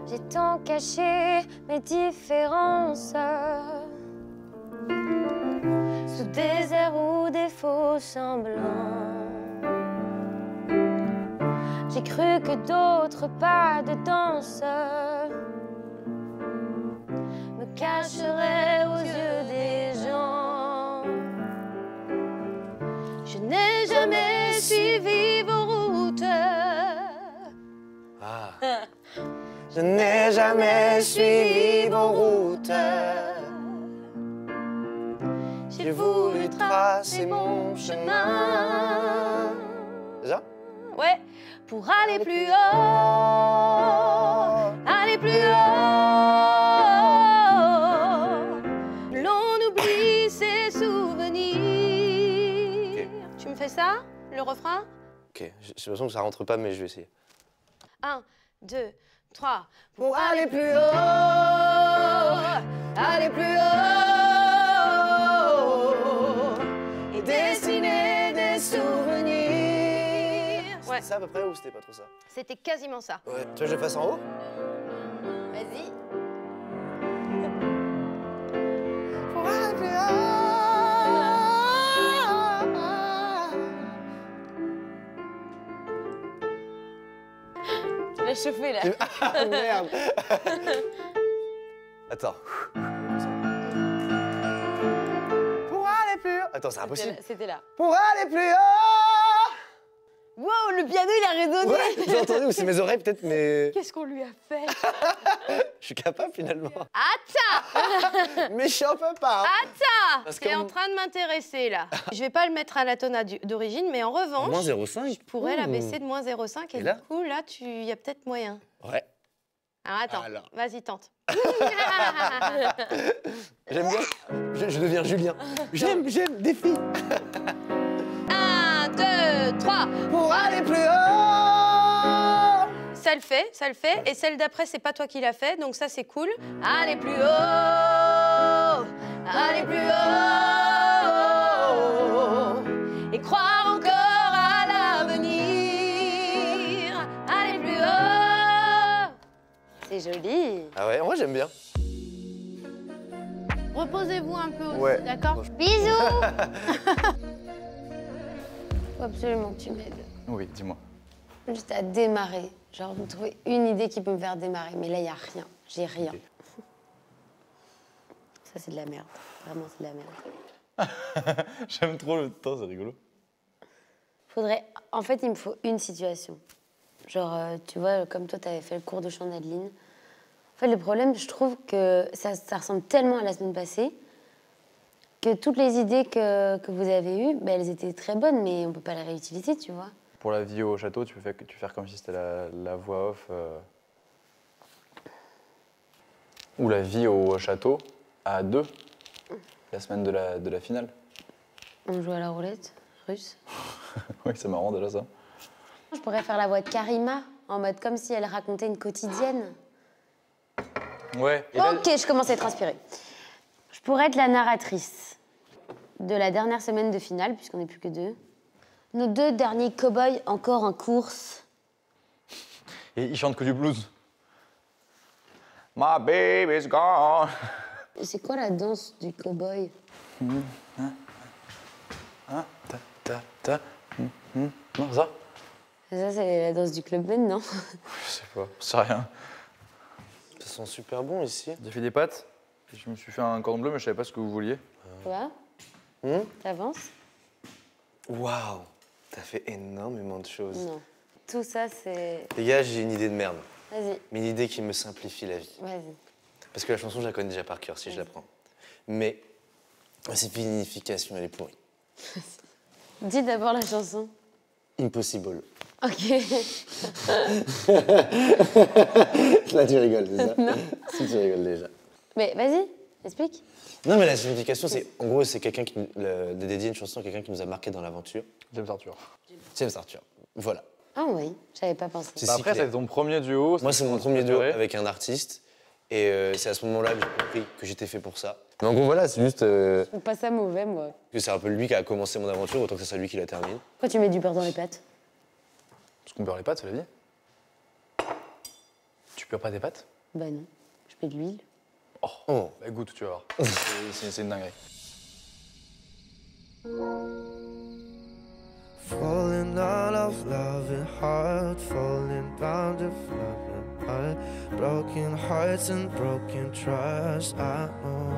J'ai tant caché mes différences sous des airs ou des faux semblants. J'ai cru que d'autres pas de danse me cacheraient aux yeux des gens. Je n'ai jamais suivi vos routes. Je n'ai jamais suivi vos routes. J'ai voulu tracer mon chemin. Déjà? Ouais, pour aller plus haut, aller plus haut. L'on oublie ses souvenirs. Okay. Tu me fais ça, le refrain? Ok, j'ai l'impression que ça rentre pas, mais je vais essayer. 1, 2, 3. Pour aller plus haut, aller plus haut. Et dessiner des souvenirs. Ouais. C'était ça à peu près ou c'était pas trop ça? C'était quasiment ça. Ouais. Tu veux que je le fasse en haut? Vas-y. Pour aller plus haut. Tu l'as chauffé là. Ah merde. Attends. Pour aller plus haut. Attends, c'est impossible. C'était là. Pour aller plus haut. Wow, le piano il a résonné. Ouais, j'ai entendu, ou c'est mes oreilles peut-être, mais... Qu'est-ce qu'on lui a fait? Je suis capable finalement. Attends. Mais je peux pas. Attends. Parce T'es que- en train de m'intéresser là. Je vais pas le mettre à la tona d'origine, mais en revanche, Moins 0,5. je pourrais la baisser de moins 0,5 et Et là du coup là, il y a peut-être moyen. Ouais. Alors attends, Alors. vas-y tente. J'aime bien. Je deviens Julien. J'aime des filles. 1, 2, 3. Pour aller plus haut. Ça le fait, ça le fait. Et celle d'après, c'est pas toi qui l'as fait, donc ça c'est cool. Allez plus haut, allez plus haut. Et croire encore à l'avenir. Allez plus haut. C'est joli. Ah ouais, moi j'aime bien. Reposez-vous un peu aussi, Ouais. d'accord? Bisous. Faut absolument que tu m'aides. Oui, dis-moi. Juste à démarrer. Genre, me trouver une idée qui peut me faire démarrer. Mais là, il n'y a rien. J'ai rien. Ok. Ça, c'est de la merde. Vraiment, c'est de la merde. J'aime trop le temps, c'est rigolo. En fait, il me faut une situation. Genre, tu vois, comme toi, tu avais fait le cours de chant d'Adeline. En fait, le problème, je trouve que ça ressemble tellement à la semaine passée que toutes les idées que vous avez eues, ben, elles étaient très bonnes, mais on ne peut pas les réutiliser, tu vois. Pour la vie au château, tu peux faire comme si c'était la voix off. Ou la vie au château à 2, la semaine de la finale. On joue à la roulette russe. Oui, c'est marrant déjà ça. Je pourrais faire la voix de Karima, en mode comme si elle racontait une quotidienne. Ouais. Ok, je commence à être inspirée. Je pourrais être la narratrice de la dernière semaine de finale, puisqu'on n'est plus que 2. Nos 2 derniers cow-boys encore en course. Et ils chantent que du blues. My baby's gone. C'est quoi la danse du cow-boy? Non, ça? Ça, c'est la danse du Club Med, non? Je sais pas, c'est rien. Ça sent super bon ici. J'ai fait des pâtes, je me suis fait un cordon bleu, mais je savais pas ce que vous vouliez. Ouais. T'avances? Waouh, t'as fait énormément de choses. Non. Tout ça, c'est... Les gars, j'ai une idée de merde. Vas-y. Mais une idée qui me simplifie la vie. Vas-y. Parce que la chanson, je la connais déjà par cœur si je la prends. Mais la signification, elle est pourrie. Dis d'abord la chanson. Impossible. Ok. Là, tu rigoles, c'est ça? Non. Si, tu rigoles déjà. Mais vas-y, explique. Non, mais la signification, c'est... En gros, c'est quelqu'un qui... de dédier une chanson à quelqu'un qui nous a marqué dans l'aventure. James Arthur. James Arthur. Voilà. Ah oui, j'avais pas pensé. C'est Bah si après, clair. c'est ton premier duo. Moi, c'est mon premier duo avec un artiste. Et c'est à ce moment-là que j'ai compris que j'étais fait pour ça. Mais en gros, voilà, c'est juste Pas ça mauvais, moi. que c'est un peu lui qui a commencé mon aventure, autant que ce soit lui qui la termine. Pourquoi tu mets du beurre dans les pâtes? Parce qu'on beurre les pâtes, c'est la vie. Tu beurres pas tes pâtes? Bah non, je mets de l'huile. Oh. Bah goûte, tu vas voir. C'est une dinguerie. Falling out of love and heart, falling bound of love and heart, broken hearts and broken trust. I know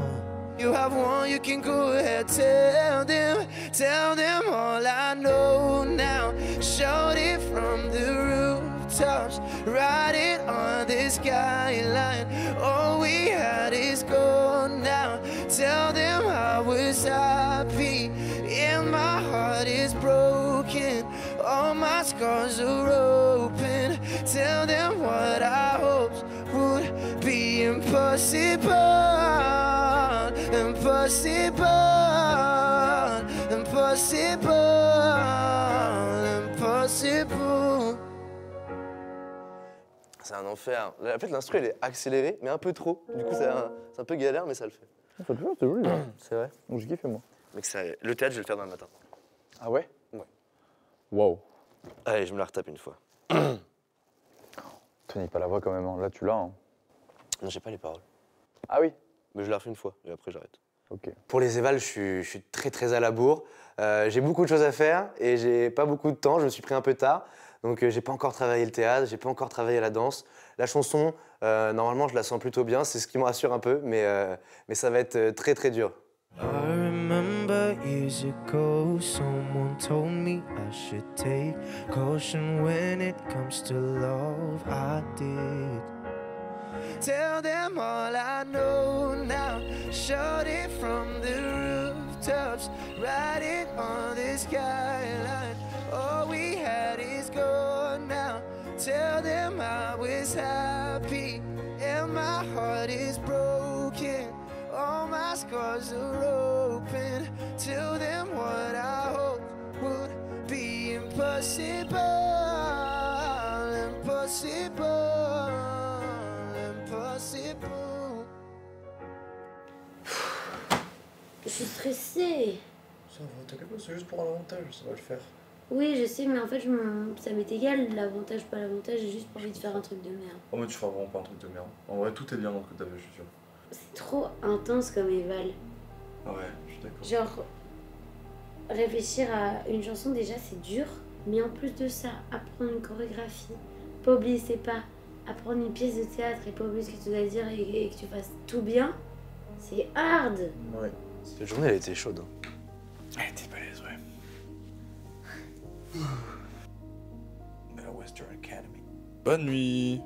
you have one, you can go ahead, tell them all I know now. Shout it from the rooftops, write it on the skyline. All we had is gone now. Tell them I was happy, and my heart is broken. All my scars are open. Tell them what I hoped would be impossible. Impossible. Impossible. Impossible. C'est un enfer. En fait, l'instru, elle est accélérée, mais un peu trop. Du coup, c'est un peu galère, mais ça le fait. Ça te fait, c'est joli. C'est vrai. Donc, je kiffe, moi. Mec, le théâtre, je vais le faire demain matin. Ah ouais? Ouais. Wow. Allez, je me la retape une fois. Tony, pas la voix quand même. Hein. Là, tu l'as. Hein. Non, j'ai pas les paroles. Ah oui? Mais je la refais une fois, et après, j'arrête. Ok. Pour les évals, je suis très, très à la bourre. J'ai beaucoup de choses à faire et j'ai pas beaucoup de temps. Je me suis pris un peu tard. Donc, j'ai pas encore travaillé le théâtre, j'ai pas encore travaillé la danse. La chanson, normalement, je la sens plutôt bien. C'est ce qui me rassure un peu, mais ça va être très, très dur. I remember years ago, someone told me I should take caution when it comes to love. I did. Tell them all I know now. Shout it from the rooftops, write it on the skyline. All we had is gone now. Tell them I was happy, and my heart is broken. All my scars are open. Tell them what I hoped would be impossible. Impossible. Impossible. Je suis stressée. Ça va, t'inquiète pas, c'est juste pour un avantage, ça va le faire. Oui, je sais, mais en fait, ça m'est égal, l'avantage, pas l'avantage, j'ai juste pas envie de faire un truc de merde. Oh, mais tu feras vraiment pas un truc de merde. En vrai, tout est bien dans ce que t'as fait, je suis sûr. C'est trop intense comme éval. Ouais, je suis d'accord. Genre, réfléchir à une chanson, déjà, c'est dur. Mais en plus de ça, apprendre une chorégraphie, pas oublier ses pas, apprendre une pièce de théâtre et pas oublier ce que tu dois dire et que tu fasses tout bien, c'est hard. Ouais. Cette journée, elle était chaude. Hein. Belez, ouais. De la Western Academy. Bonne nuit.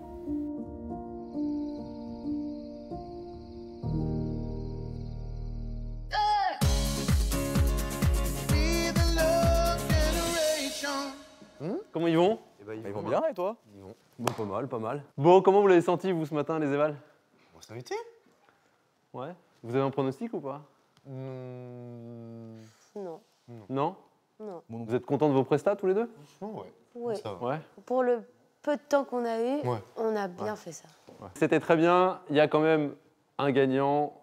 Comment ils vont? Ils vont bien, et toi? Bon, pas mal, pas mal. Bon, comment vous l'avez senti, vous, ce matin, les évals? Ça a été. Ouais. Vous avez un pronostic ou pas? Non. Non? Non. Vous êtes contents de vos prestats, tous les deux? Oui. Ouais. Pour le peu de temps qu'on a eu, Ouais. on a bien fait ça. C'était très bien. Il y a quand même un gagnant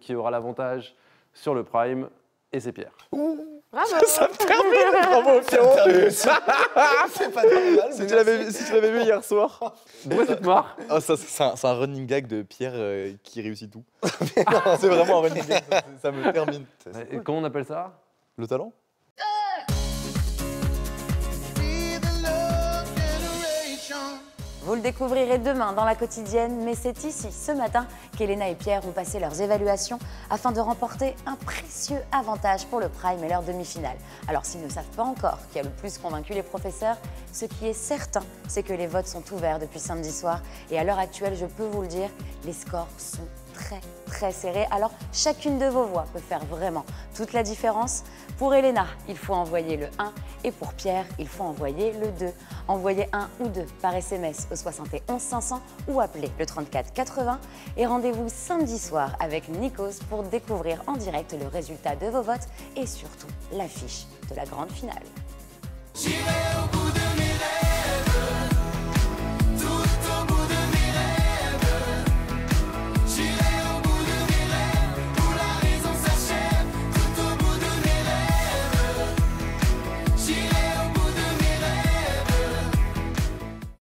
qui aura l'avantage sur le Prime, et c'est Pierre. Bravo. Ça me termine. Bravo, Pierrot. C'est pas normal. Si tu l'avais vu hier soir. Pourquoi tu te marres? C'est un running gag de Pierre qui réussit tout. C'est vraiment un running gag. Ça me termine. Et comment on appelle ça? Le talent. Vous le découvrirez demain dans la quotidienne, mais c'est ici, ce matin, qu'Elena et Pierre ont passé leurs évaluations afin de remporter un précieux avantage pour le Prime et leur demi-finale. Alors s'ils ne savent pas encore qui a le plus convaincu les professeurs, ce qui est certain, c'est que les votes sont ouverts depuis samedi soir et à l'heure actuelle, je peux vous le dire, les scores sont très serrés. Alors chacune de vos voix peut faire vraiment toute la différence. Pour Elena, il faut envoyer le 1 et pour Pierre, il faut envoyer le 2. Envoyez 1 ou 2 par SMS au 71 500 ou appelez le 34 80 et rendez-vous samedi soir avec Nikos pour découvrir en direct le résultat de vos votes et surtout l'affiche de la grande finale.